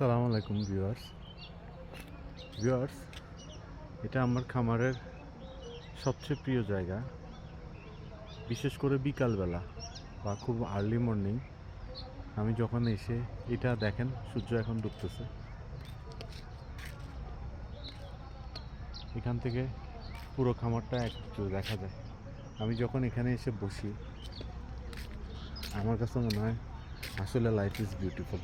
আসসালামু আলাইকুম ভিউয়ার্স, এটা আমার খামারের সবচেয়ে প্রিয় জায়গা। বিশেষ করে বিকালবেলা বা খুব আর্লি মর্নিং আমি যখন এসে এটা দেখেন, সূর্য এখন ডুবতেছে। এখান থেকে পুরো খামারটা একটু দেখা যায়। আমি যখন এখানে এসে বসি আমার কাছে মনে হয় আসলে লাইফ ইজ বিউটিফুল।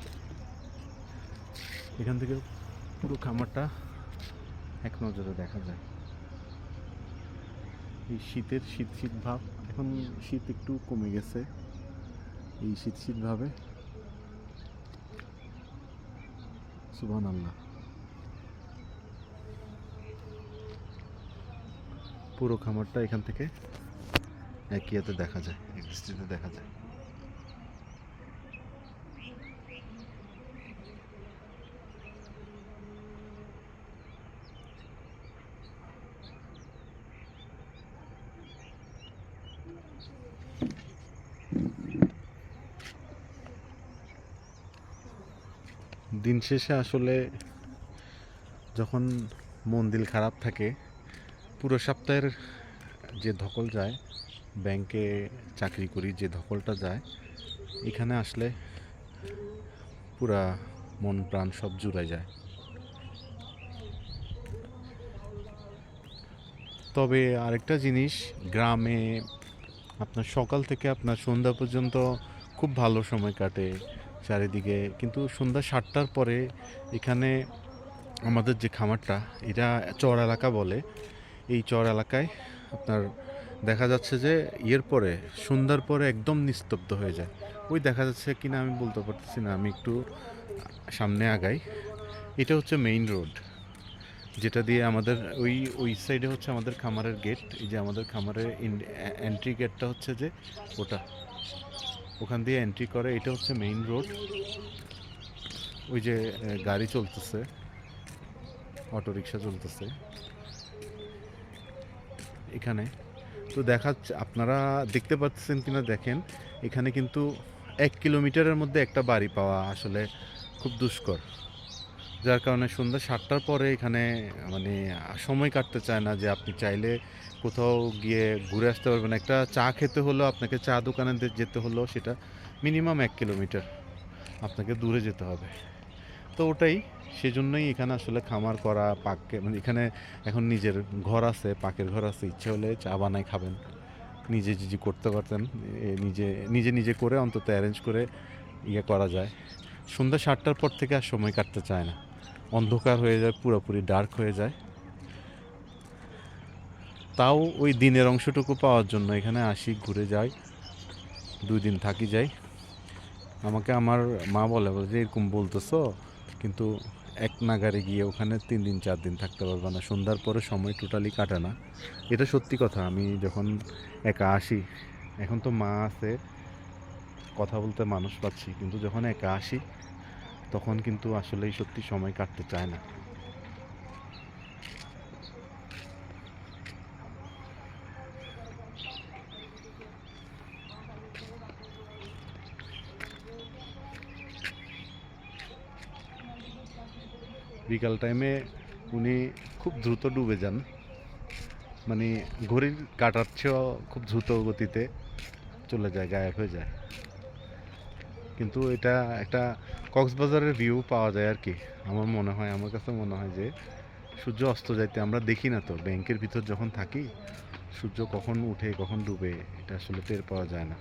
এখান থেকে পুরো খামারটা এক নজরে দেখা যায়। এই শীতের শীত ভাব, এখন শীত একটু কমে গেছে। এই শীত ভাবে সুবহানাল্লাহ, পুরো খামারটা এখান থেকে একই হাতে দেখা যায়, এক দৃষ্টিতে দেখা যায়। দিন শেষে আসলে যখন মন দিল খারাপ থাকে, পুরো সপ্তাহের যে ধকল যায়, ব্যাংকে চাকরি করি যে ধকলটা যায়, এখানে আসলে পুরা মন প্রাণ সব জুড়ায় যায়। তবে আরেকটা জিনিস, গ্রামে আপনার সকাল থেকে আপনার সন্ধ্যা পর্যন্ত খুব ভালো সময় কাটে চারিদিকে, কিন্তু সন্ধ্যা 7টার পরে এখানে আমাদের যে খামারটা, এটা চর এলাকা বলে। এই চর এলাকায় আপনার দেখা যাচ্ছে যে পরে সন্ধ্যার পরে একদম নিস্তব্ধ হয়ে যায়। ওই দেখা যাচ্ছে কিনা আমি বলতে পারতেছি না, আমি একটু সামনে আগাই। এটা হচ্ছে মেইন রোড, যেটা দিয়ে আমাদের ওই সাইডে হচ্ছে আমাদের খামারের গেট। এই যে আমাদের খামারের এন্ট্রি গেটটা হচ্ছে যে ওটা, ওখান দিয়ে এন্ট্রি করে। এটা হচ্ছে মেইন রোড। ওই যে গাড়ি চলতেছে, অটোরিকশা চলতেছে এখানে। তো দেখাচ্ছে, আপনারা দেখতে পাচ্ছেন কিনা দেখেন, এখানে কিন্তু 1 কিলোমিটারের মধ্যে একটা বাড়ি পাওয়া আসলে খুব দুষ্কর। যার কারণে সন্ধ্যা 7টার পরে এখানে মানে সময় কাটতে চায় না, যে আপনি চাইলে কোথাও গিয়ে ঘুরে আসতে পারবেন। একটা চা খেতে হলো, আপনাকে চা দোকানে যেতে হলো, সেটা মিনিমাম 1 কিলোমিটার আপনাকে দূরে যেতে হবে। তো ওটাই, সেজন্যই এখানে আসলে খামার করা, পাককে মানে এখানে এখন নিজের ঘর আছে, পাকের ঘর আছে, ইচ্ছে হলে চা বানাই খাবেন, নিজে যদি করতে পারতেন, নিজে নিজে নিজে করে অন্তত অ্যারেঞ্জ করে করা যায়। সন্ধ্যা 7টার পর থেকে আর সময় কাটতে চায় না, অন্ধকার হয়ে যায়, পুরোপুরি ডার্ক হয়ে যায়। তাও ওই দিনের অংশটুকু পাওয়ার জন্য এখানে আসি, ঘুরে যাই, 2 দিন থাকি যাই। আমাকে আমার মা বলে যে এরকম বলতেছো, কিন্তু এক নাগারে গিয়ে ওখানে 3 দিন 4 দিন থাকতে পারবে না, সন্ধ্যার পরে সময় টোটালি কাটে না। এটা সত্যি কথা। আমি যখন একা আসি, এখন তো মা আছে, কথা বলতে মানুষ পাচ্ছি, কিন্তু যখন একা আসি তখন কিন্তু আসলেই সত্যি সময় কাটতে চায় না। বিকাল টাইমে উনি খুব দ্রুত ডুবে যান, মানে ঘড়ির কাটার চেয়েও খুব দ্রুত গতিতে চলে যায়, গায়েব হয়ে যায়। কিন্তু এটা একটা কক্সবাজারের ভিউ পাওয়া যায় আর কি। আমার কাছে মনে হয় যে সূর্য অস্ত যাইতে আমরা দেখি না, তো ব্যাংকের ভিতর যখন থাকি সূর্য কখন উঠে কখন ডুবে এটা আসলে টের পাওয়া যায় না।